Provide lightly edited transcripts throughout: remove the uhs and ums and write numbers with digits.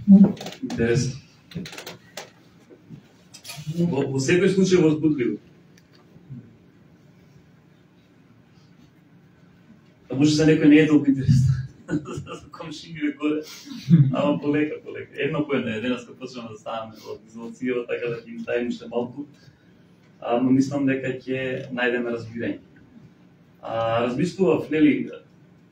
Интересно. Во секој случај возбудливо. А може за некој не е толку интересно. Комшињиве горе. Ама полека. Едно по едно, денеска почнеме да ставаме од изолацијава, така да ќе им ставим уште малку. Ама мислам дека ќе најдеме разбирање. Размислував, нели,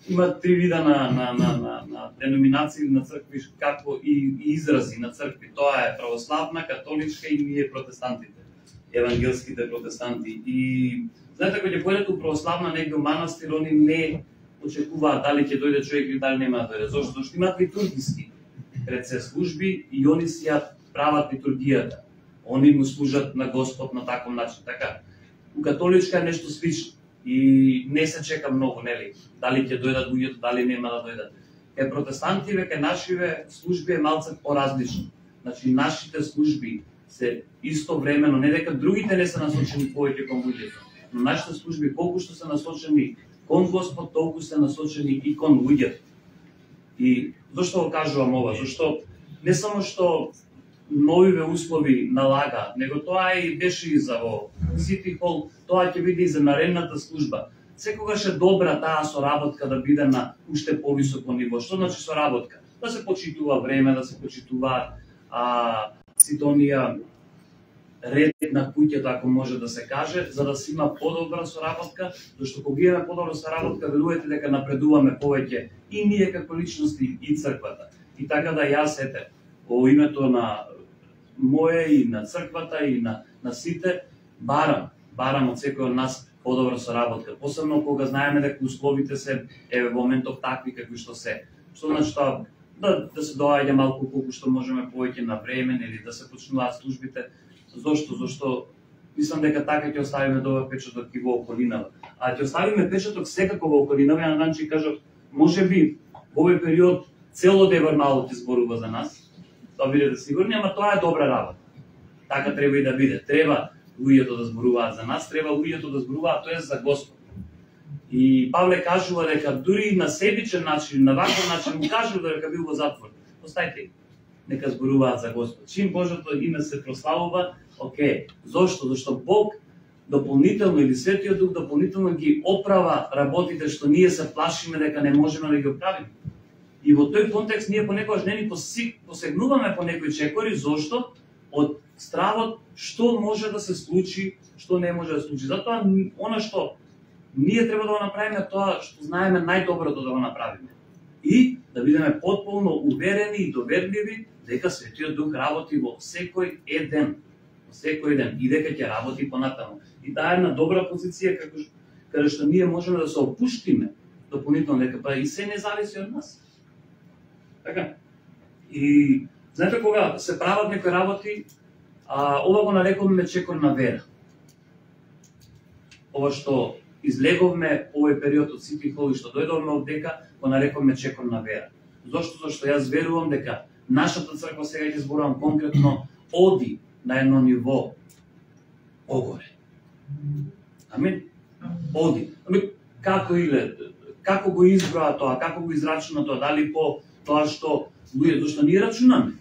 има три вида на деноминации на цркви, како и изрази на цркви. Тоа е православна, католичка и ние протестантите, евангелските протестанти. И знаете, кога ќе појдете у православна негде у манастир, они не очекуваат дали ќе дојде човек или дали нема да дојде. Зошто? Зашто имаат литургиски пред се служби и они си ја прават литургијата. Они му служат на Господ на таков начин. Така, у католичка е нешто слично и не се чека многу, нели? Дали ќе дојдат луѓето, дали нема да дојдат. Кај протестантиве, кај нашиве служби е малце поразлично. Значи, нашите служби се истовремено, не дека другите не се насочени повеќе кон луѓето, но нашите служби колку што се насочени кон Господ, толку се насочени и кон луѓето. И зошто го кажувам ова? Зашто не само што новиве услови налага, него тоа и беше и за во Сити Хол, тоа ќе биде и за наредната служба. Секогаш е добра таа соработка да биде на уште повисоко ниво. Што значи соработка? Да се почитува време, да се почитува сите оние ред на куќето, ако може да се каже, за да се има подобра соработка, зашто кога имаме подобра соработка, верувате дека напредуваме повеќе и ние како личности и црквата. И така да јас ете, во името на мое и на црквата и на сите, барам од секој од нас подобра соработка. Посебно кога знаеме дека условите се во моментов такви какви што се. Што значи тоа? Да се доаѓа малку колку што можеме повеќе на време, или да се почнуваат службите. Зошто мислам дека така ќе оставиме добар печаток и во околинава. А ќе оставиме печаток секако во околинава, ја на ќе кажам, можеби во овој период цело Девармало ќе зборува за нас. Да бидете сигурни, ама тоа е добра работа. Така треба и да биде. Треба луѓето да зборуваат за нас, треба луѓето да зборуваат тоа за Господ. И Павле кажува дека дури на себичен начин, на ваков начин му кажува дека бил во затвор. Оставите, нека зборуваат за Господ. Чим Божјото име се прославува, окей. Зошто? Зашто Бог дополнително или Светиот Дух дополнително ги оправа работите што ние се плашиме дека не можеме да ги оправиме. И во тој контекст ние понекогаш не ни посегнуваме по некои чекори, зошто? Од стравот што може да се случи, што не може да се случи. Затоа она што ние треба да го направиме тоа што знаеме најдоброто да го направиме. И да бидеме потполно уверени и доверливи дека Светиот Дух работи во секој еден. Во секој ден. И дека ќе работи понатаму. И таа е една добра позиција каде што ние можеме да се опуштиме дополнително дека па и се не зависи од нас. Така. И знаете кога се прават некои работи, ова го нарекуваме чекор на вера. Ова што излеговме овој период од Сити Хол и што дојдовме од дека, го нарекуваме чекор на вера. Зошто? Зашто јас верувам дека нашата црква, сега ќе зборувам конкретно, оди на едно ниво погоре. Амин. Оди. Како го изброа тоа, како го израчуна тоа, дали по тоа што луѓето што ние рачунаме.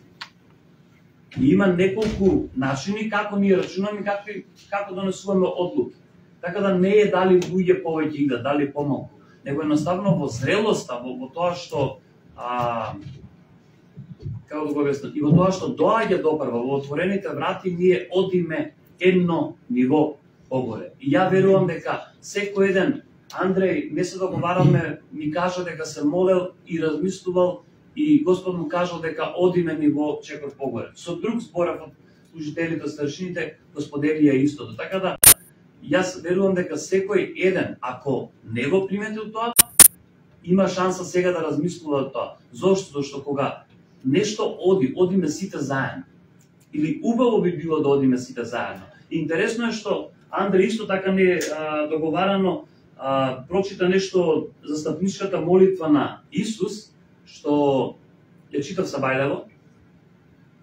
И има неколку начини како ние рачунаме и како донесуваме одлуки. Така да не е дали луѓе повеќе идат, дали помалку, него едноставно во зрелоста, во тоа што како да го објаснам, и во тоа што доаѓа допрва, во отворените врати ние одиме едно ниво погоре. И ја верувам дека секој еден, Андреј, не се договараме, ми кажа дека се молел и размислувал и Господ му кажал дека одиме ниво чекор погоре. Со друг зборав од служителите, старшините, го споделија истото. Така да, јас верувам дека секој еден, ако не го приметил тоа, има шанса сега да размислува тоа. Зошто? Зашто кога нешто одиме сите заедно. Или убаво би било да одиме сите заедно. Интересно е што Андре исто така не договарано прочита нешто за стапничката молитва на Исус, што ја читав Сабајлево.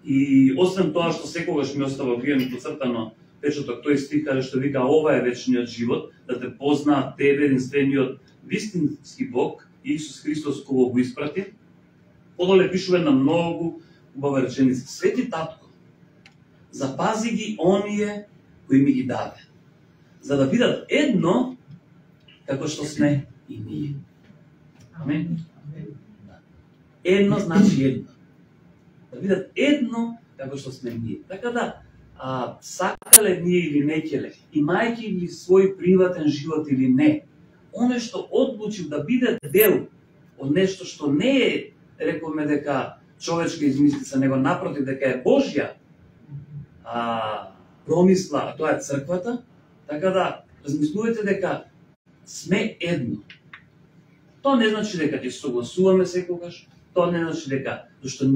И освен тоа што секогаш ми остава виен поцртано печаток тој стих каде што вика ова е вечниот живот, да те познаат тебе единствениот вистински Бог, Исус Христос кого го испрати. Подоле пишува една многу убава реченица. Свети татко, запази ги оние кои ми ги даде, за да бидат едно како што сме и ние. Амен. Едно значи едно. Да бидат едно како што сме ние. Така да, сакале ние или не келе, имајќи ли свој приватен живот или не, оно што одлучив да биде дел од нешто што не е, рековме дека човечка измислица, него напротив дека е Божја промисла, а тоа е црквата, така да размислувате дека сме едно. Тоа не значи дека ќе согласуваме секогаш, тоа не значи дека, зашто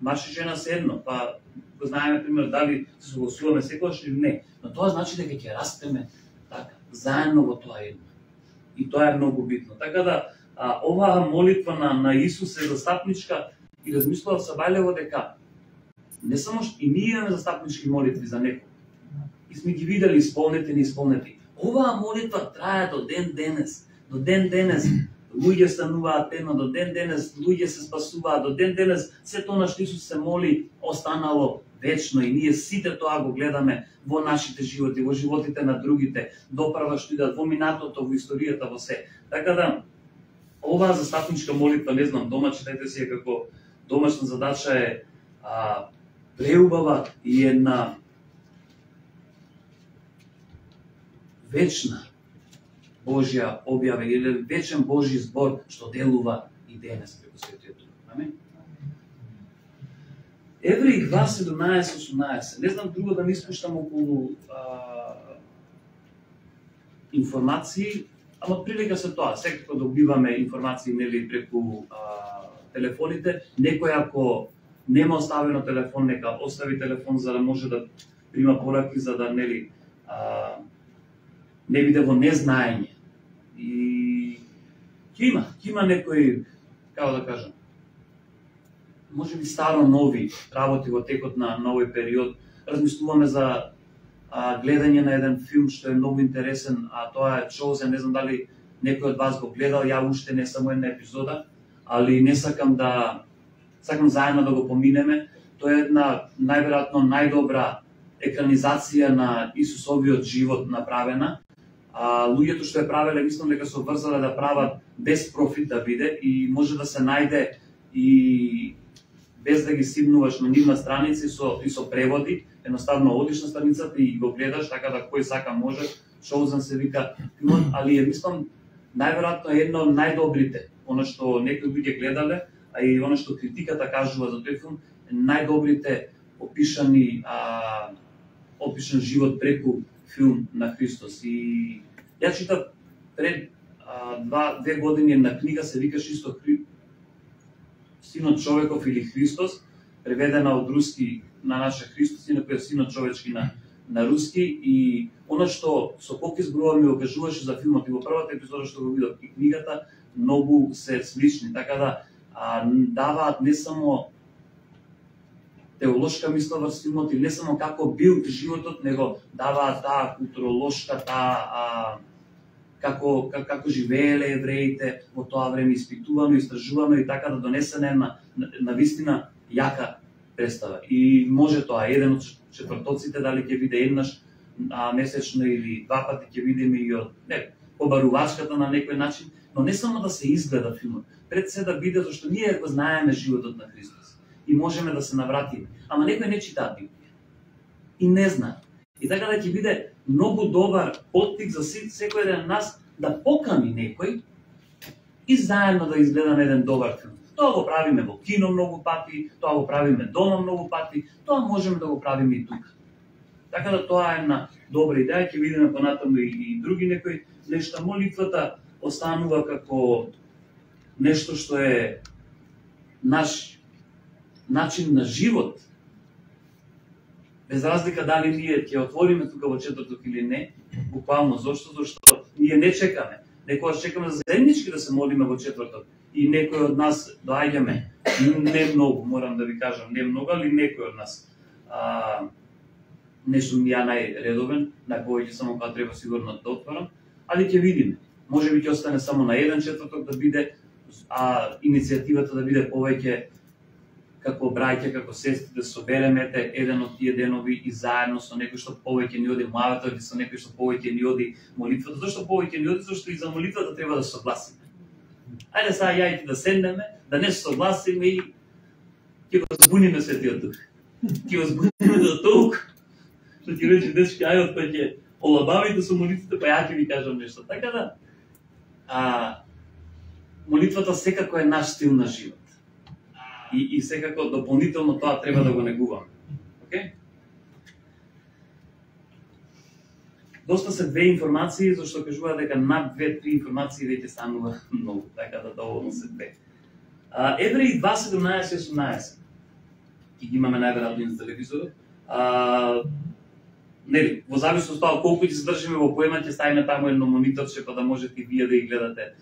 маж и жена се едно, па го знаеме пример дали се согласуваме секогаш или не, но тоа значи дека ќе растеме така, заедно во тоа едно. И тоа е многу битно. Така да оваа молитва на Исус е застапничка и размислував Сабајлево дека не само што и ние имаме застапнички молитви за некој. И сме ги видели исполнети и неисполнети. Оваа молитва трае до ден денес. До ден денес луѓе стануваат едно, до ден денес луѓе се спасуваат, до ден денес се тоа на што Исус се моли останало вечно и ние сите тоа го гледаме во нашите животи, во животите на другите, допрва што идат во минатото, во историјата, во се. Така да оваа застапничка молитва, не знам, дома читајте си како домашна задача е преубава и една вечна Божја објава или вечен Божји збор што делува и денес преку Светиот Дух. Амин. Евреи 2:17-18. Не знам друго да не испуштам околу информации, ама прилика се тоа. Секако добиваме информации нели преку телефоните. Некој ако нема оставено телефон, нека остави телефон за да може да прима пораки, за да нели не биде во незнаење. И ќе има некои, како да кажам, може би старо нови работи во текот на овој период. Размислуваме за гледање на еден филм што е многу интересен, а тоа е Chosen. Не знам дали некој од вас го гледал, ја уште не само една епизода, али не сакам заедно да го поминеме. Тоа е една најверојатно најдобра екранизација на Исусовиот живот направена. Луѓето што ја правеле, мислам дека се обврзале да прават без профит да биде и може да се најде и без да ги симнуваш на нивна страница и со преводи. Едноставно одиш на страницата и го гледаш, така да кој сака може. Chosen се вика филмот, али е, мислам, најверојатно е едно од најдобрите. Оно што некои луѓе гледале, а и оно што критиката кажува за тој филм, најдобрите опишан живот преку филм на Христос. И ја читав пред 2 години една книга, се викаш исто Синот човеков или Христос, преведена од руски на наше Христос, инаку е Синот човечки на руски. И оно што со колку зборува ми окажуваше за филмот и во првата епизода што го видов и книгата, многу се слични. Така да даваат не само теолошка мисла врз филмот и не само како бил животот, него даваат таа културолошка, таа како живееле евреите во тоа време, испитувано, истражувано и така да донесене на вистина јака представа. И може тоа еден од четвртоците дали ќе биде еднаш месечно или 2 пати ќе видиме и од побарувачката на некој начин, но не само да се изгледа филмот, пред се да биде зашто ние го знаеме животот на Христос и можеме да се навратиме. Ама некој не читаа Библија и не знае. И така да ќе биде многу добар поттик за секој еден нас да покани некој и заедно да изгледаме еден добар филм. Тоа го правиме во кино многу пати, тоа го правиме дома многу пати, тоа можеме да го правиме и тука. Така да тоа е една добра идеја, ќе видиме понатаму и други некои нешта. Молитвата останува како нешто што е наш начин на живот. Без разлика дали ние ќе отвориме тука во четврток или не, буквално зашто ние не чекаме. Некогаш чекаме за заеднички да се молиме во четврток и некој од нас доаѓаме, не многу, морам да ви кажам, не многу, али некој од нас. Не сум ја најредовен, најповеќе само кога треба сигурно да отворам, али ќе видиме. Може би ќе остане само на еден четврток да биде, а иницијативата да биде повеќе како браќа, како сестри да собереме еден од тие денови и заедно со некој што повеќе ни оди млавата или со некој што повеќе ни оди молитвата. Зошто повеќе ни оди? Зашто и за молитвата треба да се согласиме. Ајде сега ја и ти да седнеме, да не се согласиме и ќе го збуниме Светиот Дух. Ќе го збуниме до толку што ќе рече дечки, ајде па ќе олабавите со молитвите, па ја ќе ви кажам нешто. Така да, молитвата секако е наш стил на живот. И секако дополнително тоа треба да го негуваме. Okay? Доста се две информации, зашто кажува дека над 2-3 информации веќе станува многу, така да доволно се две. Евреи 2:17-18. Ги имаме најверојатно на телевизорот. Нели, во зависност од тоа колку ќе се држиме во поемот, ќе ставиме таму едно мониторче па да можете и вие да ги гледате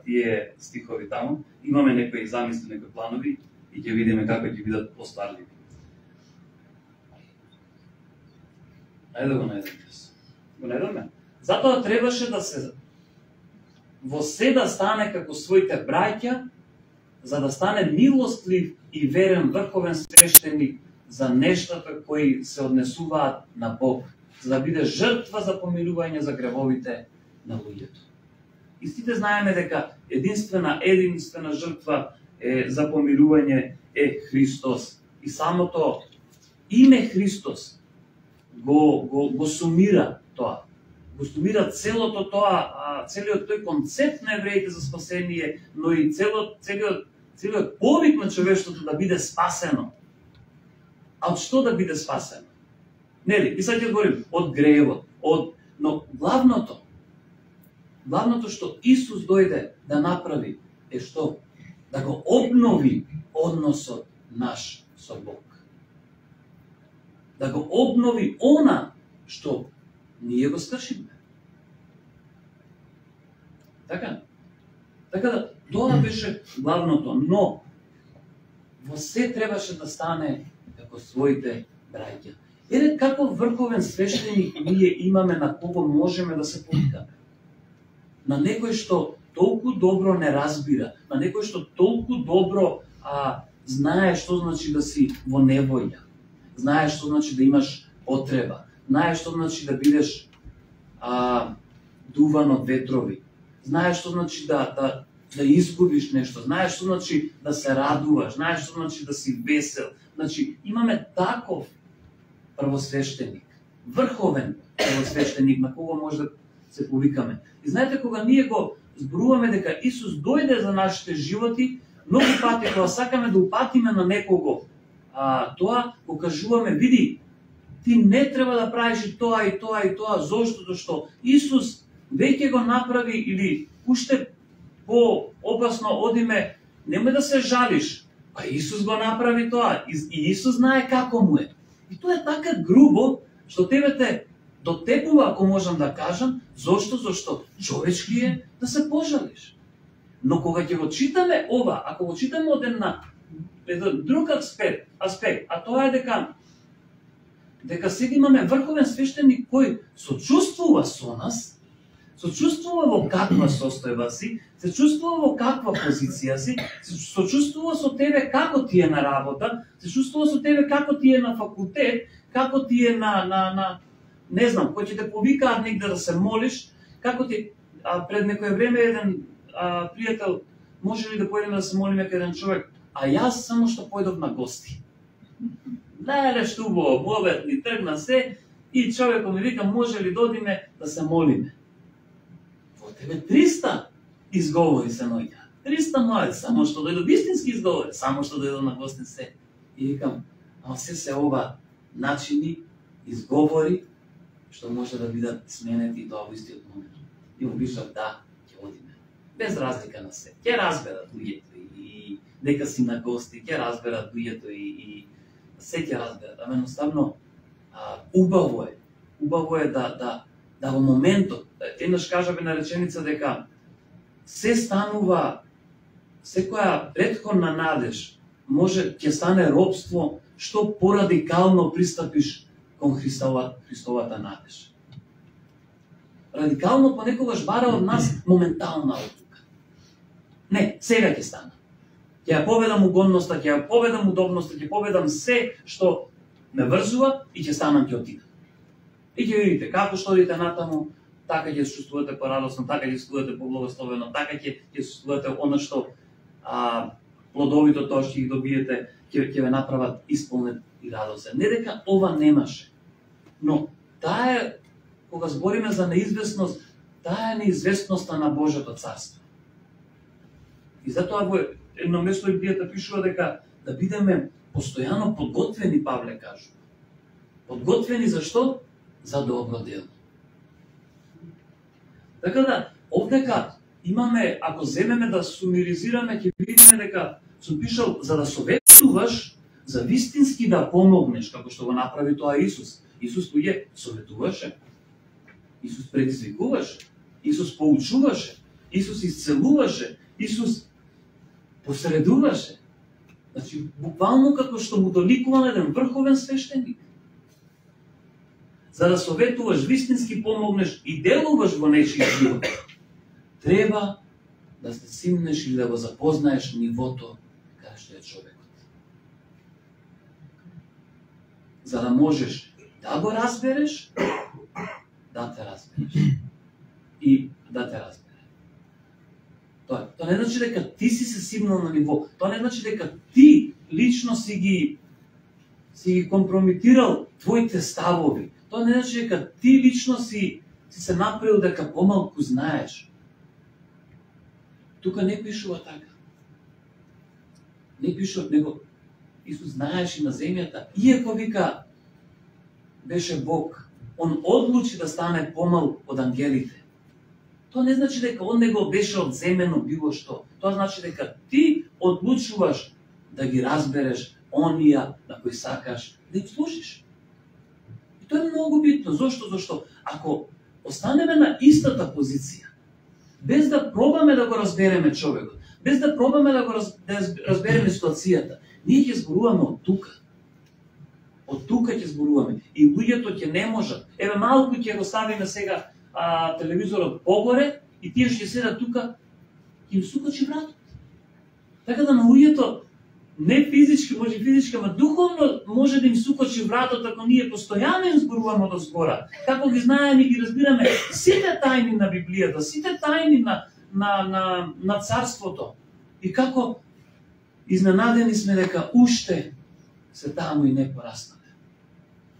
тие стихови таму. Имаме некои замисли, некои планови и ќе видиме како ќе бидат остварливи. Ајде да го најдеме. Го најдеме. Затоа требаше да се во се да стане како своите браќа, за да стане милостлив и верен врховен свештеник за нештата кои се однесуваат на Бог, за да биде жртва за помилување за гревовите на луѓето. И сите знаеме дека единствена жртва за помилување е Христос. И самото име Христос го сумира тоа. Го сумира целото тоа, целиот тој концепт на евреите за спасение, но и целиот повик на човештвото да биде спасено. А од што да биде спасено? Нели, и сега ќе говорим од гревот, но главното што Исус дојде да направи е што? Да го обнови односот наш со Бог. Да го обнови она што ние го скршиме. Така да, тоа беше главното, но во се требаше да стане како своите браќа. Еде како врховен свештеник ние имаме на кого можеме да се повикаме. На некој што толку добро не разбира, на некој што толку добро знае што значи да си во неволја, знае што значи да имаш потреба, знае што значи да бидеш дуван од ветрови, знае што значи да изгубиш нешто, знае што значи да се радуваш, знае што значи да си весел. Значи, имаме таков првосвештеник, врховен првосвештеник на кого може да се повикаме. И знаете, кога ние го зборуваме дека Исус дојде за нашите животи, многу пати кога сакаме да упатиме на некого, тоа го кажуваме, види, ти не треба да правиш и тоа и тоа и тоа, зошто што Исус веќе го направи или уште по-опасно одиме, немој да се жалиш. А Исус го направи тоа и Исус знае како му е. И тоа е така грубо што тебе те дотепува, ако можам да кажам, зошто? Зошто човечки е да се пожалиш. Но кога ќе го читаме ова, ако го читаме од еден друг аспект, а тоа е дека сега имаме врховен свештеник кој сочувствува со нас, сочувствува во каква состојба си, се чувствува во каква позиција си, се сочувствува со тебе како ти е на работа, се чувствува со тебе како ти е на факултет, како ти е на не знам, кој ќе те повикаат негде да се молиш, како ти пред некое време еден пријател, може ли да појдеме да се молиме кај еден човек, а јас само што појдов на гости. Леле што убаво, обед ни тргна се и човекот ми вика, може ли да одиме да се молиме. Во тебе 300 изговори се наоѓа. 300 моје, само што дојдо вистински изговори, само што дојдо на гости се. И викам, а се ова начини, изговори, што може да бидат сменети и тоа во истиот момент. И му пишав, да, ќе одиме. Без разлика на се. Ќе разберат луѓето и дека си на гости, ќе разберат луѓето и се ќе разберат. Ама едноставно, убаво е да во моментот, еднаш кажа на реченица дека се станува, секоја претходна надеж може ќе стане робство што порадикално пристапиш кон Христовата надеж. Радикално понекогаш бара од нас моментална одлука. Не, сега ќе стана. Ќе ја победам угодноста, ќе ја победам удобноста, ќе победам се што ме врзува и ќе станам ќе отидам. И ќе видите како што одите натаму, така ќе се чувствувате порадосно, така ќе се чувствувате поблагословено, така ќе се чувствувате она што плодовито тоа што ги добиете, ќе ве направат исполнет и радосен. Не дека ова немаше, но таа е, кога збориме за неизвестност, таа е неизвестноста на Божјото царство. И затоа во едно место Библијата пишува дека да бидеме постојано подготвени, Павле кажува. Подготвени за што? За добро дело. Така да, овдека имаме, ако земеме да сумиризираме, ќе видиме дека сум пишал за да советуваш, за вистински да помогнеш, како што го направи тоа Исус. Исус луѓе советуваше. Исус предизвикуваше. Исус поучуваше. Исус исцелуваше. Исус посредуваше. Значи, буквално како што му доликува на еден врховен свештеник. За да советуваш, вистински помогнеш и делуваш во нечiji живот, треба да се симнеш или да го запознаеш нивото каде што е човекот. За да можеш да го разбереш, да те разбереш. И да те разбере. Тоа не значи дека ти си се симнал на ниво. Тоа не значи дека ти лично си ги компрометирал твоите ставови. Тоа не значи дека ти лично си се направил дека помалку знаеш. Тука не пишува така. Не пишува, него Исус знаеше на земјата, иако вика беше Бог, он одлучи да стане помал од ангелите. Тоа не значи дека он него беше одземено било што. Тоа значи дека ти одлучуваш да ги разбереш онија на кои сакаш да им служиш. И тоа е многу битно. Зошто? Зошто ако останеме на истата позиција, без да пробаме да го разбереме човекот, без да пробаме да го разбереме ситуацијата, ние ќе зборуваме од тука. Од тука ќе зборуваме. И луѓето ќе не можат. Еве малку ќе го ставиме сега телевизорот погоре и тие ќе седат тука и им сукачи вратот. Така да на луѓето не физички, може физички, ама духовно може да им сукачи вратот ако ние постојано им зборуваме од збора. Како ги знаеме и ги разбираме сите тајни на Библијата, сите тајни на царството. И како изненадени сме дека уште се таму и не пораснаме.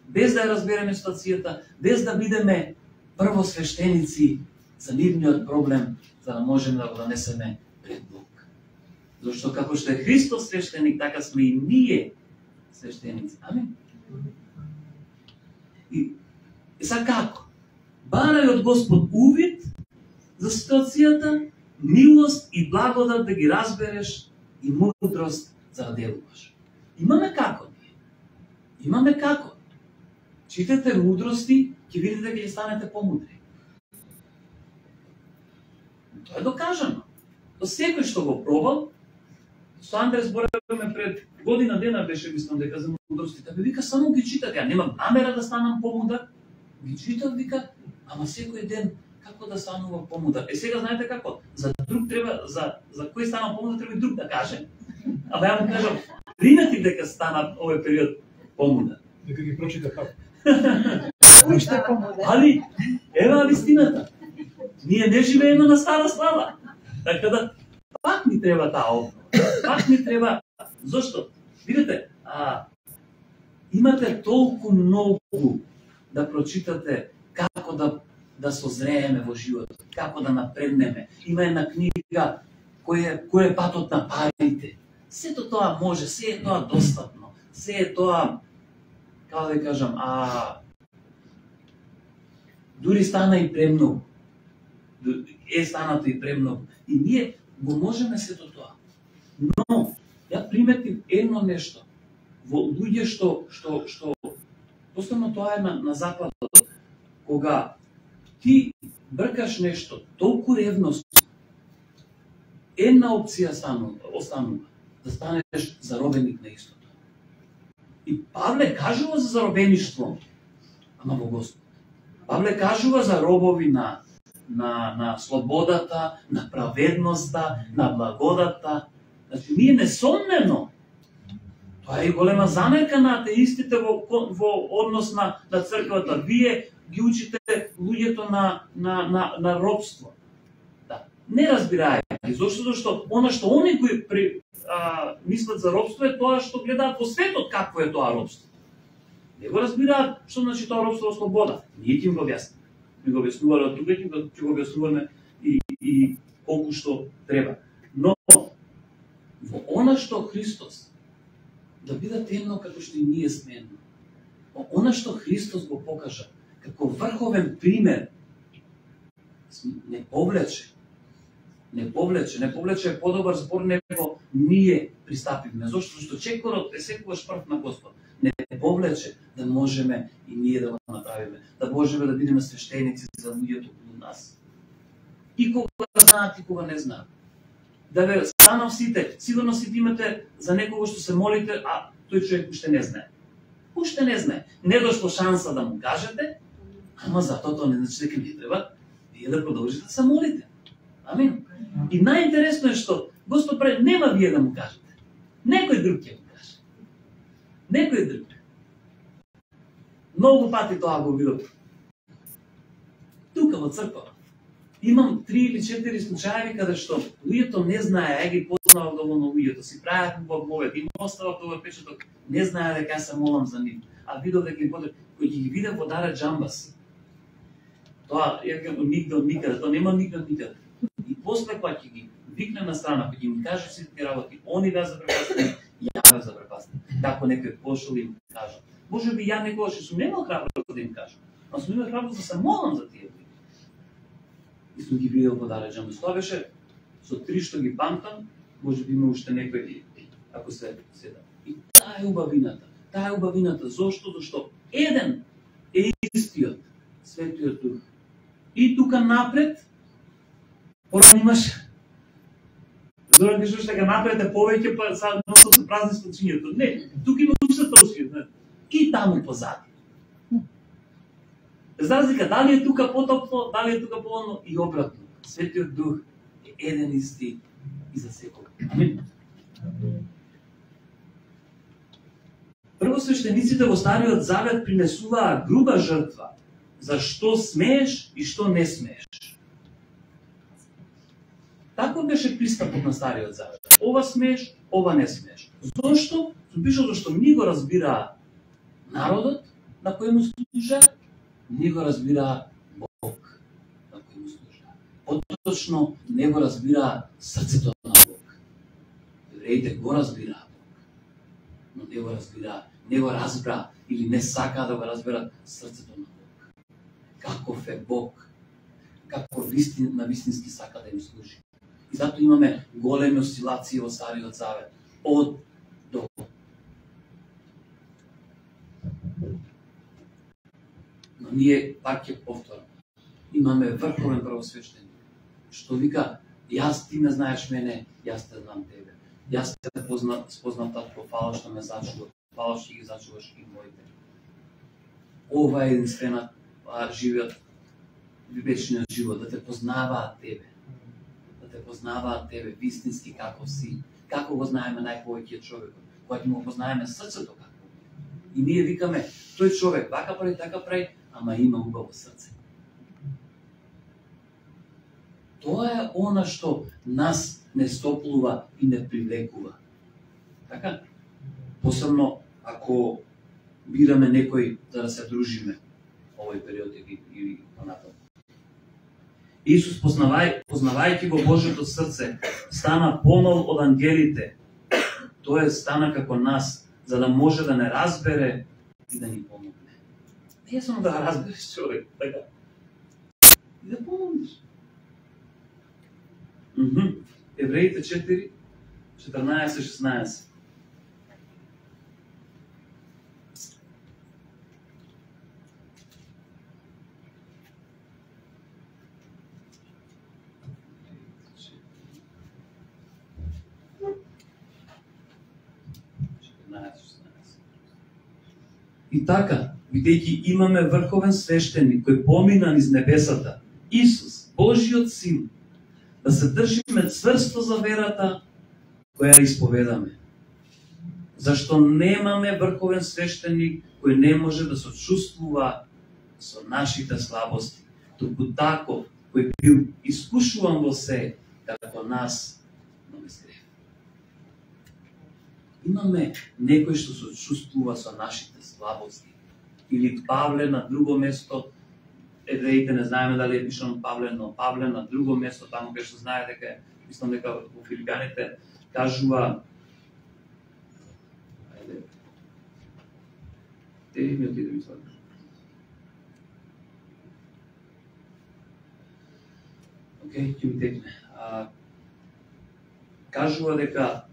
Без да ја разбереме ситуацијата, без да бидеме првосвештеници за нивниот проблем, за да можеме да го донесеме пред Бог. Зашто како што е Христос свештеник, така сме и ние свештеници. Амин. И сега како? Барај од Господ увид за ситуацијата, милост и благодат да ги разбереш и мудрост за да делуваш. Имаме како ние. Имаме како. Читате мудрости, ќе видите дека ќе станете помудри. Тоа е докажано. До секој што го пробал, со Андре зборевме пред година дена беше, мислам дека за мудростите. Бе вика, само ги читат, ја немам намера да станам помудар. Ги читат, вика, ама секој ден како да станува помудар. Е сега знаете како? За друг треба, за кој станам помудар треба и друг да каже. Ама ја му кажам, примети дека стана овој период помудар. Дека ги прочита како. Али, ева вистината. Ние не живееме на стара слава. Така да, пак ни треба таа обнова. Пак ни треба. Зошто? Видите, имате толку многу да прочитате како да созрееме во животот, како да напреднеме. Има една книга кој е патот на парите. Сето тоа може, се е тоа достапно. Се е тоа, како да кажам, дури стана и премногу. Е станато и премногу. И ние го можеме сето тоа. Но, ја приметив едно нешто. Во луѓе што постојано тоа е на западот, кога ти бркаш нешто толку ревност, една опција останува, да станеш заробеник на истото. И Павле кажува за заробеништво, ама во Господ. Павле кажува за робови на слободата, на праведноста, на благодата, Значи, ние несомнено, тоа е голема замерка на атеистите во однос на црквата. Вие ги учите луѓето на робство. Да. Не разбираејќи. Зошто она што они кои мислат за робство е тоа што гледаат во светот какво е тоа робство. Не го разбираат што значи тоа робство во слобода. Ние ќе им го објасниме. Ми го објаснувале од тука, ќе го објаснуваме и колку што треба. Но во она што Христос да бидат едно како што и ние сме едно. Во она што Христос го покажа како врховен пример не повлече е подобар збор него ние пристапивме. Зошто чекорот е секогаш прв на Господ. Не повлече да можеме и ние да го направиме, да можеме да бидеме свештеници за луѓето околу нас. И кога знаат и кога не знаат. Да ве станав сите, сигурно сите имате за некого што се молите, а тој човек уште не знае. Уште не знае. Не дошло шанса да му кажете, ама затоа тоа не значи дека не треба вие да продолжите да се молите. Амин. И најинтересно е што Господ прави, нема вие да му кажете. Некој друг ќе му каже. Некој друг. Многу пати тоа го видов. Тука во црква. Имам 3 или 4 случаи каде што луѓето не знае, ја ги познавам доволно луѓето, си прават во молитва, им оставав овој печаток, не знае дека се молам за нив. А видов дека им кој ги виде во Даре Джамбас. Тоа ја никаде, тоа нема никаде. И после кога ќе ги викне на страна, кога ќе ми каже сите тие работи, они беа запрепастени, ја бев запрепастен. Како некој пошол им кажа. Може би ја некогаш сум немал храброст да им кажам, но сум имал храброст да се молам за тие луѓе. И сум ги видел во Даре Джамбас. Тоа беше со 3 што ги памтам, може би има уште некој ако се седа. И таа е убавината. Таа е убавината. Зошто? Зашто еден е истиот, Светиот Дух. И тука напред порано имаш Зоран кажеш дека напред е повеќе, па сега се празни случањето. Не, тука има уште трошки. И таму позади. Без разлика, дали е тука потопло, дали е тука полно и обратно. Светиот Дух е еден исти и за секој. Амин. Првосвештениците во Стариот Завет принесуваа груба жртва за што смееш и што не смееш. Тако беше пристапот на Стариот Завет. Ова смееш, ова не смееш. Зошто? Зашто ни го разбираа народот на кој му служа, ни го разбираа Бог на кој му служа. Поточно не го разбираа срцето на Бог. Евреите го разбираа Бог, но не го разбираа, не го разбра или не сака да го разберат срцето на Бог. Каков е Бог, како на вистински сака да им служи. И затоа имаме големи осцилации во Стариот Завет. Од до. Но ние, пак ќе повторам, имаме врховен првосвещеник, што вика, јас ти ме знаеш мене, јас те знам тебе. Јас те спознав татко, фала што ме зачува, фала што ги зачуваш и моите. Ова е единствена живот, вечниот живот, да те познаваат тебе. Да те познаваат тебе вистински како си. Како го знаеме најповеќе човекот, кога ќе го познаеме срцето како. И ние викаме, тој човек вака прави, така прави, ама има убаво срце. Тоа е она што нас не стоплува и не привлекува. Така? Посебно ако бираме некој за да се дружиме овој период или понатаму. Исус, познавајќи го Божјото срце, стана помал од ангелите. Тој стана како нас, за да може да не разбере и да ни помогне. Не само да разбереш човек, така. И да помогнеш. Евреите 4, 14-16. И така, бидејќи имаме врховен свештеник кој помина низ небесата, Исус, Божиот Син, да се држиме цврсто за верата која исповедаме. Зашто немаме врховен свештеник кој не може да сочувствува со нашите слабости, туку таков кој бил искушуван во се, како нас, но без грев. Имаме некој што сочувствува со нашите слабости. Или Павле на друго место, евреите не знаеме дали е пишано Павле, но Павле на друго место, таму кај што знае дека, мислам дека во Филипјаните кажува, ми отиде мислам. Океј, ќе ми текне. Кажува дека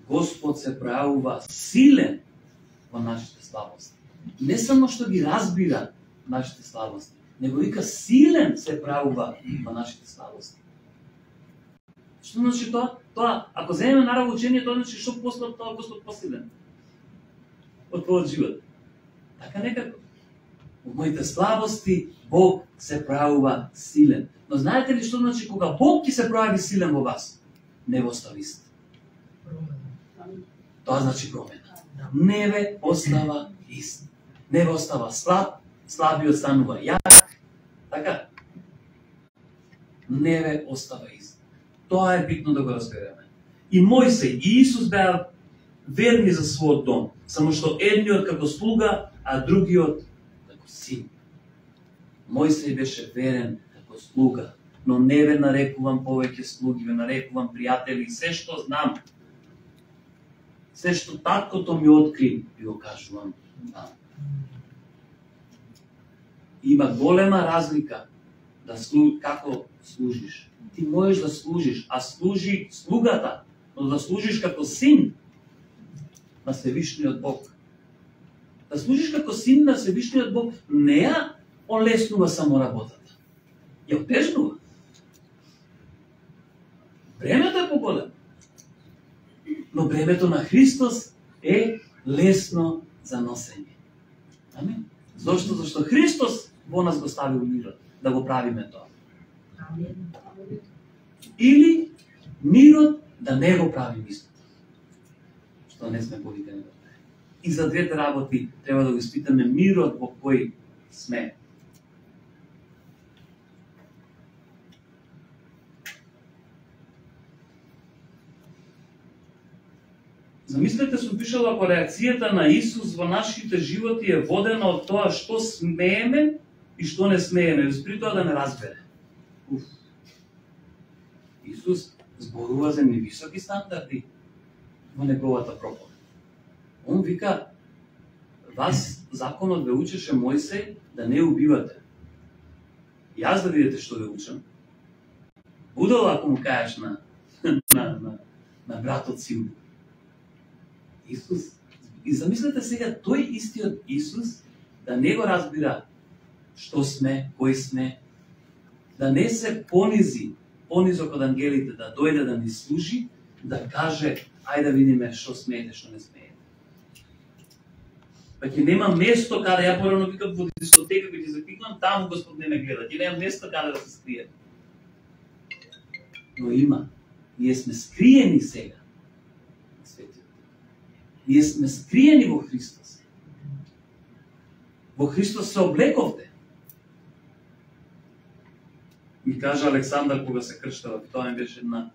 Господ се пројавува силен во нашите слабости. Не само што ги разбира нашите слабости, него вика силен се пројавува во нашите слабости. Што значи тоа? Тоа, ако земеме наравно учение, тоа значи што после тоа Господ посилен од твојот живот. Така некако. Во моите слабости Бог се пројавува силен. Но знаете ли што значи кога Бог ќе се пројави силен во вас? Не во остава ист. Тоа значи промена. Не ве остава ист. Не ве остава слаб, слабиот станува јак. Така? Не ве остава ист. Тоа е битно да го разбереме. И Мојсей и Исус беа верни за својот дом, само што едниот како слуга, а другиот како син. Мојсей беше верен како слуга, но не ве нарекувам повеќе слуги, ве нарекувам пријатели, се што знам. Се што таткото ми откри, ви го кажувам вам. Има голема разлика да како служиш. Ти можеш да служиш, а служи слугата, но да служиш како син на Севишниот Бог. Да служиш како син на Севишниот Бог не ја олеснува само работата. Ја отежнува. Бремето е поголемо. Но бремето на Христос е лесно за носење. Амин. Зошто? Зашто Христос во нас го ставил мирот, да го правиме тоа. Амин. Или мирот да не го правим истото. Што не сме повикани да правиме. И за двете работи треба да го испитаме мирот во кој сме. Замислете, сум пишал, ако реакцијата на Исус во нашите животи е водена од тоа што смееме и што не смееме, без при тоа да не разбере. Исус зборува за невисоки стандарди во неговата проповед. Он вика, вас законот ве учеше Мојсей да не убивате. Јас да видите што ве учам. Будало ако му кажеш на братот си убил. Исус, и замислете сега, тој истиот Исус да не го разбира што сме, кој сме, да не се понизок од ангелите, да дојде да ни служи, да каже, ајде да видиме што смеете, што не смеете. Па ќе нема место каде ја порано викам во дискотека, кога ќе запикнам, таму Господ не ме гледа. Ќе нема место каде да се скрие. Но има. Ние сме скриени сега. Ние сме скриени во Христос. Во Христос се облековте. Ми кажа Александар кога се крштевав, тоа ми беше една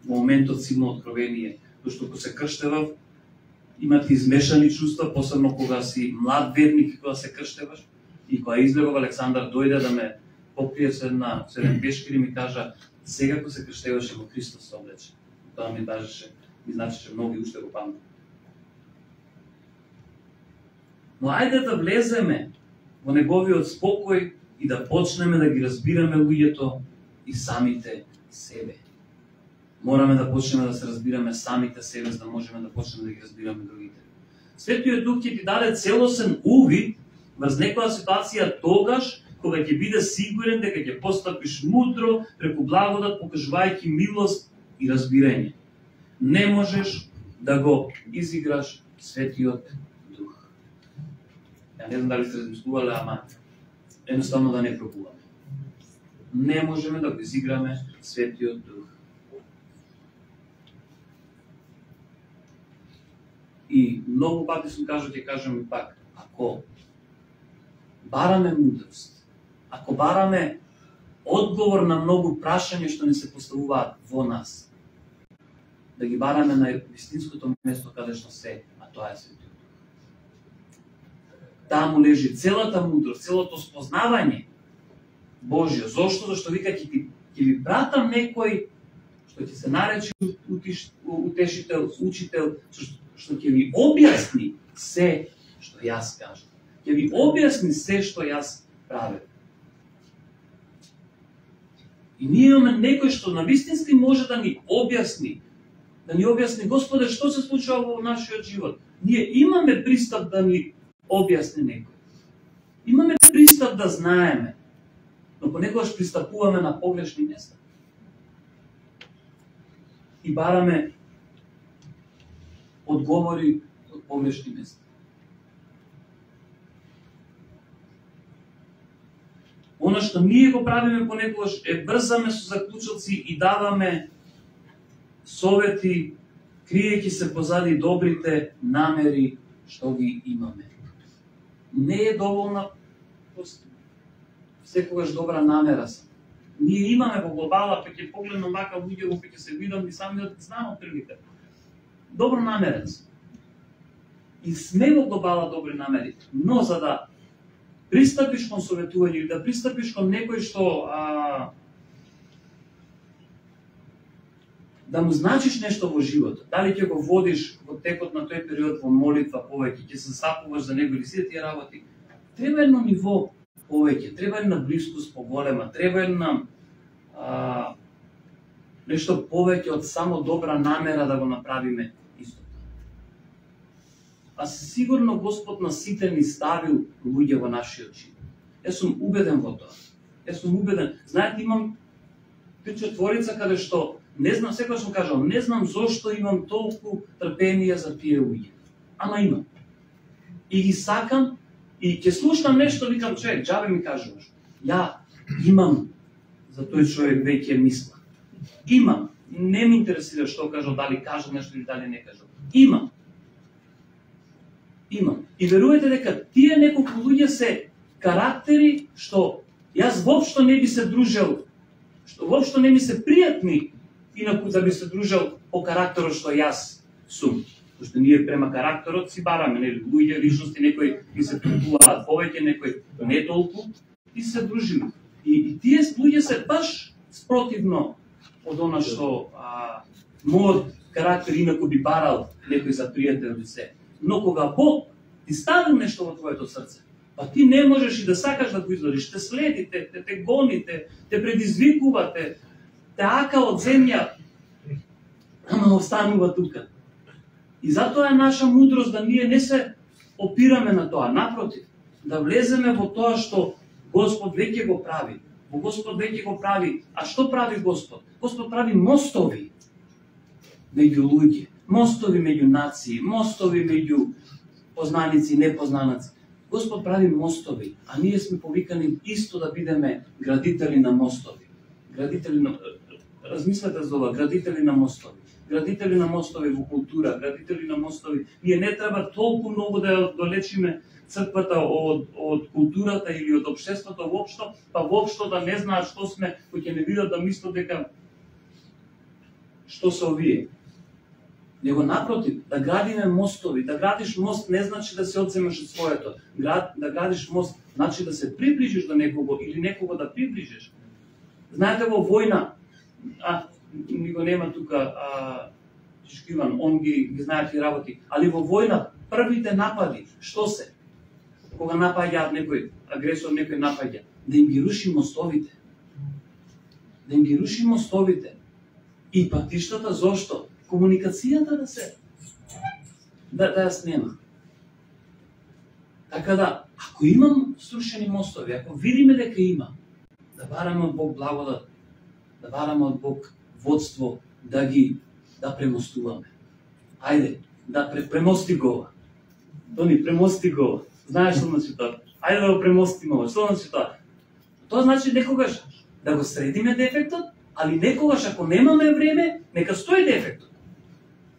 моментот силно откровение, зашто кога се крштевав, имате измешани чувства, посебно кога си млад верник, кога се крштеваш, и кога излегов Александар дојде да ме попие со еден пешкир и ми кажа, сега кога се крштеваше во Христос се облече. Тоа ми кажеше, ми значи, че многи уште го памтат. Но ајде да влеземе во неговиот спокој и да почнеме да ги разбираме луѓето и самите себе. Мораме да почнеме да се разбираме самите себе, за да можеме да почнеме да ги разбираме другите. Светиот Дух ќе ти даде целосен увид врз некоја ситуација тогаш, кога ќе биде сигурен дека ќе постапиш мудро, преку благодат, покажувајќи милост и разбирање. Не можеш да го изиграш Светиот Дух. Ја не знам дали сте размислувале, ама едноставно да не пробуваме. Не можеме да го изиграме Светиот Дух. И многу пати сум кажал, ќе кажам и пак, ако бараме мудрост, ако бараме одговор на многу прашања што не се поставуваат во нас, да ги бараме на вистинското место каде што се, а тоа е Светиот Дух. Таму лежи целата мудрост, целото спознавање Божјо. Зошто? Зашто вика ќе ви пратам некој што ќе се наречи утешител, учител, што ќе ви објасни се што јас кажам. Ќе ви објасни се што јас правам. И ние имаме некој што на вистински може да ни објасни, Господе, што се случува во нашиот живот. Ние имаме пристап да ни објасни некој. Имаме пристап да знаеме, но понекогаш пристапуваме на погрешни места. И бараме одговори од погрешни места. Оно што ние го правиме понекогаш е брзаме со заклучоци и даваме совети, криејќи се позади добрите намери што ги имаме. Не е доволна секогаш добра намера се. Ние имаме во глобала, па ќе погледнам вака луѓе, па ќе се видам и самиот знам отприлика. Добро намерен сум. И сме во глобала добри намери, но за да пристапиш кон советување или да пристапиш кон некој што да му значиш нешто во животот, дали ќе го водиш во текот на тој период во молитва повеќе, ќе се сапуваш за него или сите тие работи, треба едно ниво повеќе, треба една блискост поголема, треба една нешто повеќе од само добра намера да го направиме исто. А сигурно Господ на сите ни ставил луѓе во нашиот живот. Јас сум убеден во тоа. Јас сум убеден. Знаете, имам 3-4 каде што не знам, секогаш сум кажал, не знам зошто имам толку трпение за тие луѓе. Ама имам. И ги сакам, и ќе слушам нешто, викам, човек, џабе ми кажуваш. Ја имам за тој човек веќе мисла. Имам. Не ме интересира што кажал, дали кажал нешто или дали не кажал. Имам. Имам. И верувате дека тие неколку луѓе се карактери што јас воопшто не би се дружел, што воопшто не ми се пријатни, инаку да би се дружел по карактерот што јас сум. Пошто ние према карактерот си бараме, нели, луѓе, личности, некои и се тргуваат повеќе, некои не толку, и се дружиме. И тие луѓе се баш спротивно од она што мојот карактер инаку би барал некој за пријател или се. Но кога Бог ти ставил нешто во твоето срце, па ти не можеш и да сакаш да го изгодиш, те следи, те гони, те предизвикува, те ака од земја, ама останува тука. И затоа е наша мудрост да ние не се опираме на тоа, напротив, да влеземе во тоа што Господ веќе го прави. Во Господ веќе го прави. А што прави Господ? Господ прави мостови меѓу луѓе, мостови меѓу нации, мостови меѓу познаници и непознаници. Господ прави мостови, а ние сме повикани исто да бидеме градители на мостови. Градители на... Размислете за ова, градители на мостови. Градители на мостови во култура, градители на мостови. Ние не треба толку многу да ја долечиме црквата од културата или од општеството воопшто, па воопшто да не знаат што сме, кои ќе не видат да мислат дека што се овие. Него напротив, да градиме мостови, да градиш мост не значи да се одземеш од своето. Да градиш мост значи да се приближиш до некого или некого да приближиш. Знаете, во војна, ни го нема тука Чишкиван, он ги знае тие работи, али во војна првите напади, што се? Кога напаѓаат некој агресор, некој напаѓа, да им ги руши мостовите. Да им ги руши мостовите. И патиштата, зошто? Комуникацијата да ја снема. Така да, ако имам срушени мостови, ако видиме дека има, да бараме од Бог благодат, да бараме од Бог водство, да премостуваме. Ајде, да премости го. Тони, премости го. Знаеш што значи тоа? Ајде да го премостиме ова. Што значи тоа? Тоа значи некогаш да го средиме дефектот, али некогаш ако немаме време, нека стои дефектот.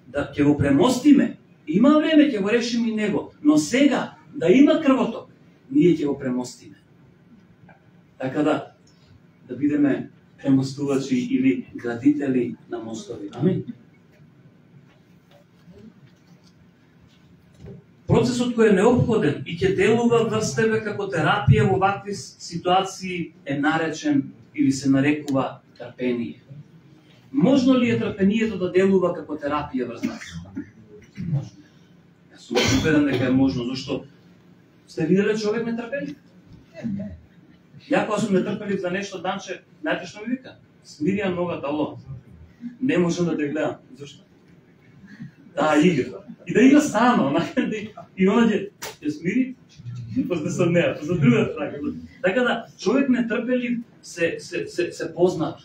Да ќе го премостиме Има време ќе го решиме и него, но сега да има крвоток, ние ќе го премостиме. Така да бидеме премостувачи или градители на мостови. Амин. Процесот кој е неопходен и ќе делува врз тебе како терапија во вакви ситуации е наречен или се нарекува трпение. Можно ли е трпението да делува како терапија врз нас? Можно. Јас сум убеден дека е можно, зашто сте виделе човек нетрпелив? Ја кога сум нетрпелив за нешто данче, знаете што ми вика? Смири ја ногата, ало. Не можам да те гледам. Зашто? Да, игра. И да игра стано, и она ќе смири, после се неа, за другата така. Така да, човек нетрпелив се познава.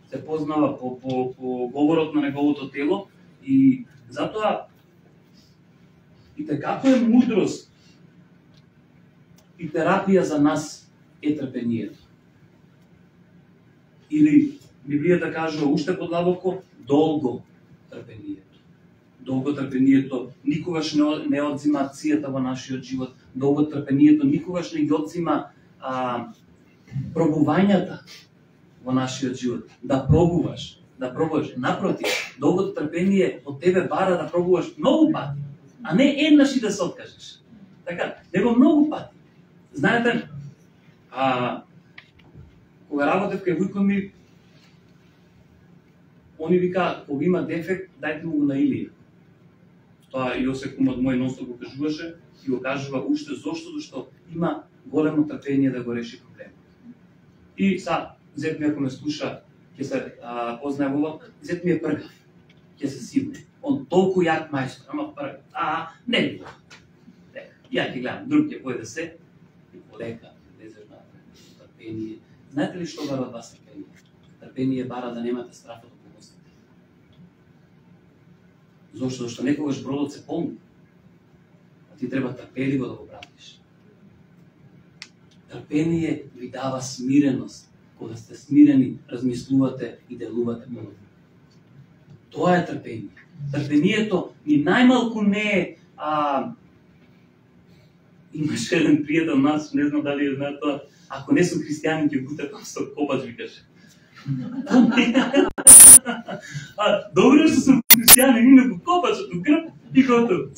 Се познава по говорот на неговото тело и затоа и како е мудрост и терапија за нас е трпението. Или Библијата кажува уште подлабоко долго трпението. Долго трпението никогаш не одзима акцијата во нашиот живот. Долго трпението никогаш не ги одзима пробувањата во нашиот живот. Да пробуваш. Напротив, долгото трпение од тебе бара да пробуваш многу пати, а не еднаш и да се откажеш. Така, него многу пати. Знаете, кога работев кај вујко ми, они вика, кога има дефект, дајте му го на Илија. Тоа Јосек, кумот мој, носно го кажуваше и го кажува уште зашто има големо трпение да го реши проблемот. И зет ми ако ме слуша, ќе се познае во зет ми е пргав, ќе се сивне. Он толку јак мајстор, ама пргав, не ли тоа. Ја ќе гледам, друг ќе појде се, и полека, лезеш на трпение. Знаете ли што бара од вас трпение? Трпение бара да немате страф од околностите. Зошто некогаш бродот се полни, а ти треба трпеливо да го пратиш. Трпение ви дава смиреност. Кога сте смирени, размислувате и делувате подобро. Тоа е трпение. Трпението ни најмалку не е имаше еден пријател нас, не знам дали ја знае тоа, ако не сум христијанин ќе бутам со копач, викаше. Добро што сум христијанин, има го копачот у грб и готово.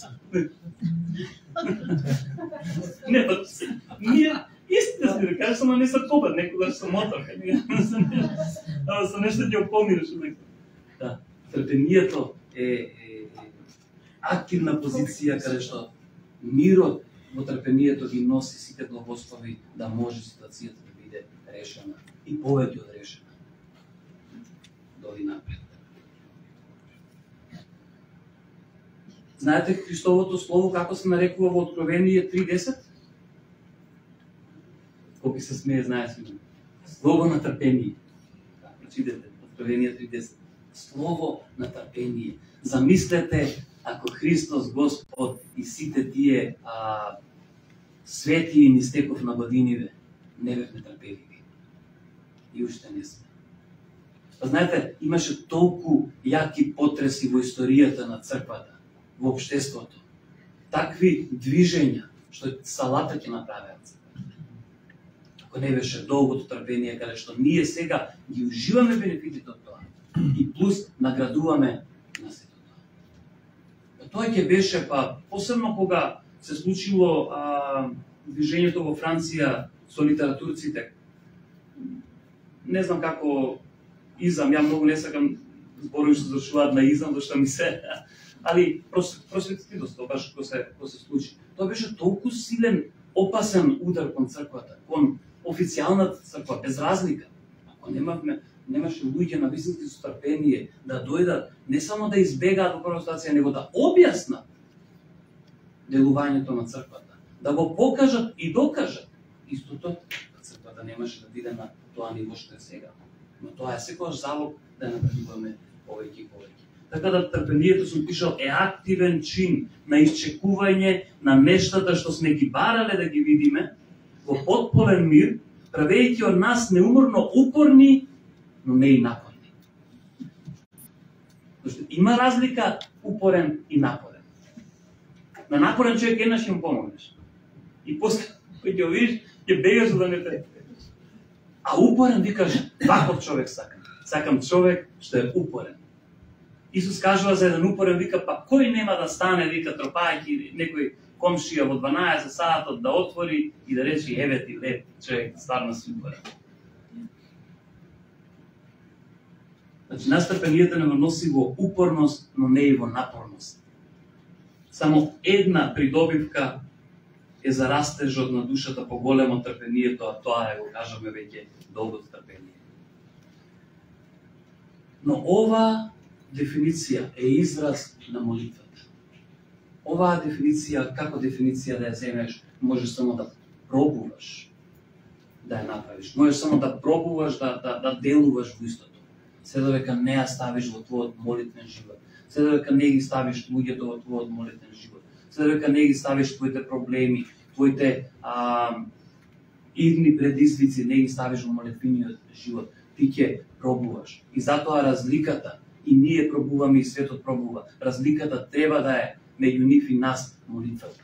Не, па, ние истина си да кажеш, ама не се копат, некогаш со мотор, со нешто ќе опоминеш. Да, трпението е активна позиција каде што мирот во трпението ги носи сите благослови да може ситуацијата да биде решена и повеќе од решена. Доди напред. Знаете Христовото слово како се нарекува во Откровение 3:10? Колки се смее, знае си. Слово на трпение. Прочитете, Откровение 3:10. Слово на трпение. Замислете ако Христос Господ и сите тие свети ни стеков на годиниве не бевме трпеливи. И уште не сме. Па знаете, имаше толку јаки потреси во историјата на црквата, во општеството. Такви движења, што Салата ќе направеа црквата. Ако не беше долгото трпение, каде што ние сега ги уживаме бенефитите од тоа и плюс наградуваме на сето тоа. Тоа ќе беше, посебно кога се случило движењето во Франција со литературците. Не знам како изам, ја многу не сакам зборови што завршуваат на изам, зашто ми се... Али просветителство, баш кога се случи. Тоа беше толку силен, опасен удар кон црквата, кон официјалната црква, без разлика. Ако немаше луѓе на вистински сотрпение да дојдат, не само да избегаат во прва ситуација, него да објаснат делувањето на црквата, да го покажат и докажат. Истото, црквата немаше да биде на тоа ниво што е сега. Но тоа е секогаш залог да напредуваме повеќе и повеќе. Така да трпението, сум пишал, е активен чин на исчекување на нештата што сме ги барале да ги видиме во потполен мир, правејќи од нас неуморно упорни, но не и напорни. Зашто има разлика упорен и напорен. На напорен човек еднаш ќе му помогнеш. И после кој ќе видиш, ќе бегаш за да не те. А упорен викаш, ваков човек сакам. Сакам човек што е упорен. Исус кажува за еден упорен, вика, па кој нема да стане, вика, тропајќи некој комшија во 12 сатот да отвори и да рече, еве ти леп човек, стварно си упорен. Значи, настрпението не носи во упорност, но не и во напорност. Само една придобивка е за растежот на душата по големо трпението, а тоа е, го кажаме веќе, долгото трпение. Но ова дефиниција е израз на молитвата. Оваа дефиниција, како дефиниција да ја земеш, можеш само да пробуваш да ја направиш. Можеш само да пробуваш да делуваш во истото. Се додека не ја ставиш во твојот молитвен живот. Се додека не ги ставиш луѓето во твојот молитвен живот. Се додека не ги ставиш твоите проблеми, твоите идни предизвици, не ги ставиш во молитвениот живот. Ти ќе пробуваш. И затоа разликата, и ние пробуваме и светот пробува, разликата треба да е меѓу нив и нас молитвата.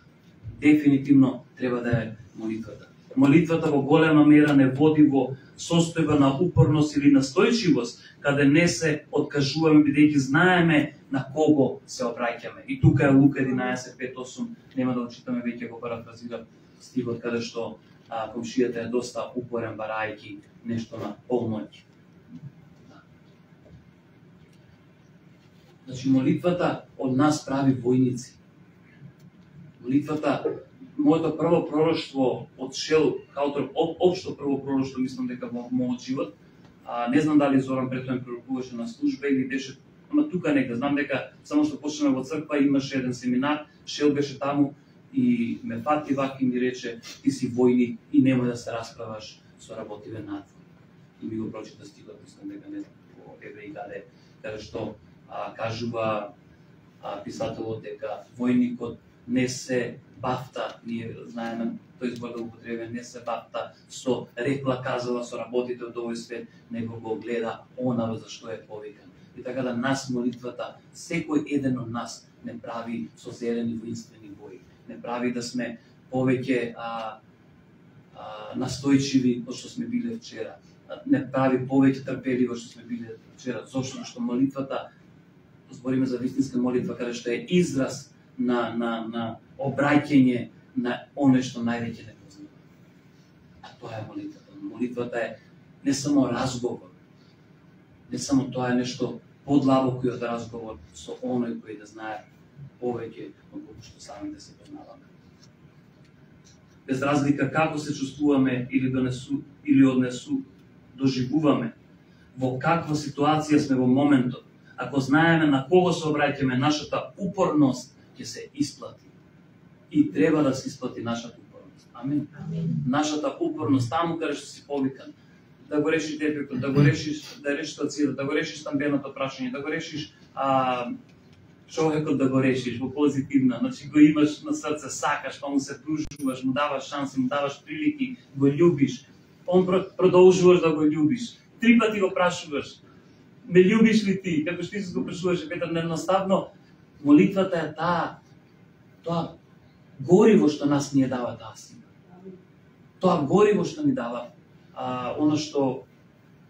Дефинитивно треба да е молитвата. Молитвата во голема мера не води во состојба на упорност или настојчивост, каде не се откажуваме бидејќи знаеме на кого се обраќаме. И тука е Лука 11:5-8, нема да очитаме, веќе го парафразирам стихот каде што комшијата е доста упорен барајќи нешто на полноќ. Значи молитвата од нас прави војници. Молитвата, моето прво пророштво од Шел Хауторп, општо прво пророштво, мислам дека во мојот живот, не знам дали Зоран пред тоа ми пророкуваше на служба или беше, ама тука некаде, знам дека само што почнеме во црква, имаше еден семинар, Шел беше таму и ме фати вака и ми рече, ти си војник и немој да се расправаш со работиве надвор. И ми го прочита стихот, мислам дека не знам во Евреи каде што кажува писателот дека војникот не се бафта, ние знаеме тој збор да употребе, не се бафта со рекла казала со работите од овој свет, него го гледа онава за што е повикан. И така да нас молитвата, секој еден од нас не прави со зелени воинствени бои, не прави да сме повеќе настојчиви од што сме биле вчера, не прави повеќе трпеливо што сме биле вчера, зошто што молитвата, збориме за вистинска молитва, каде што е израз на обраќање на оно што највеќе не познава. А тоа е молитвата. Молитвата е не само разговор, не само тоа е нешто подлабокиот разговор со оној кој да знае повеќе од што самите се познаваме. Без разлика како се чувствуваме или доживуваме, во каква ситуација сме во моментот, ако знаеме на кого се обраќаме, нашата упорност ќе се исплати. И треба да се исплати нашата упорност. Амин. Нашата упорност таму каде што си повикан, да го решиш дефектот, да го решиш, да решиш ситуацијата, да го решиш стамбеното прашање, да го решиш човекот, да го решиш во позитивна, значи го имаш на срце, сакаш, па му се пружуваш, му даваш шанси, му даваш прилики, го љубиш, он продолжуваш да го љубиш. 3 пати го прашуваш, ме љубиш ли ти? Како што Исус го прашуваше Петар, едноставно молитвата е тоа гориво што нас ни дава таа сила. Тоа гориво што ни дава оно што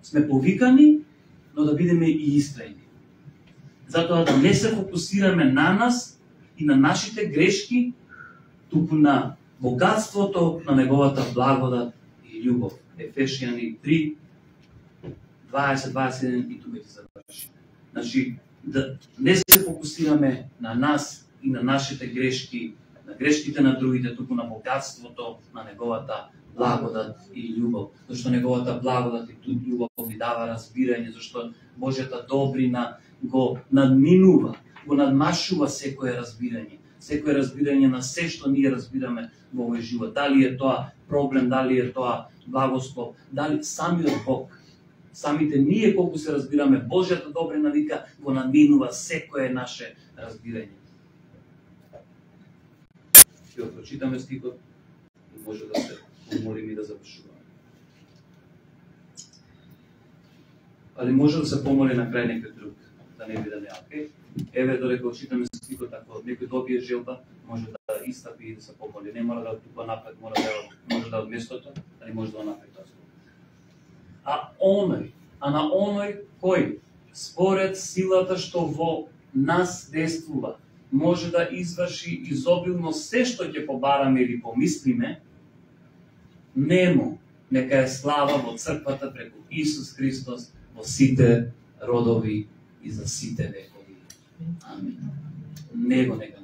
сме повикани, но да бидеме и истрајни. Затоа да не се фокусираме на нас и на нашите грешки, туку на богатството на неговата благодат и љубов. Ефесијани 3, 20-21 и тука ќе завршиме. Значи, да не се фокусираме на нас и на нашите грешки, на грешките на другите, туку на богатството на неговата благодат и љубов. Зашто неговата благодат и љубов ни дава разбирање, зашто Божјата добрина го надминува, го надмашува секое разбирање на се што ние разбираме во овој живот. Дали е тоа проблем, дали е тоа благослов, дали самиот Бог, самите ние колку се разбираме, Божјата добрина вика го надминува секое наше разбирање. Ќе го прочитаме стихот и може да се помолиме и да завршуваме. Али може да се помоли на крај некој друг, да не биде неа, окей? Еве додека читаме стихот, ако некој добие желба, може да истапи и да се поболи. Не мора да тука напред, може да од местото, али може да напред тоа. А на оној кој според силата што во нас действува, може да изврши изобилно се што ќе побараме или помислиме, нему нека е слава во црквата преку Исус Христос во сите родови и за сите векови. Амин. Него нека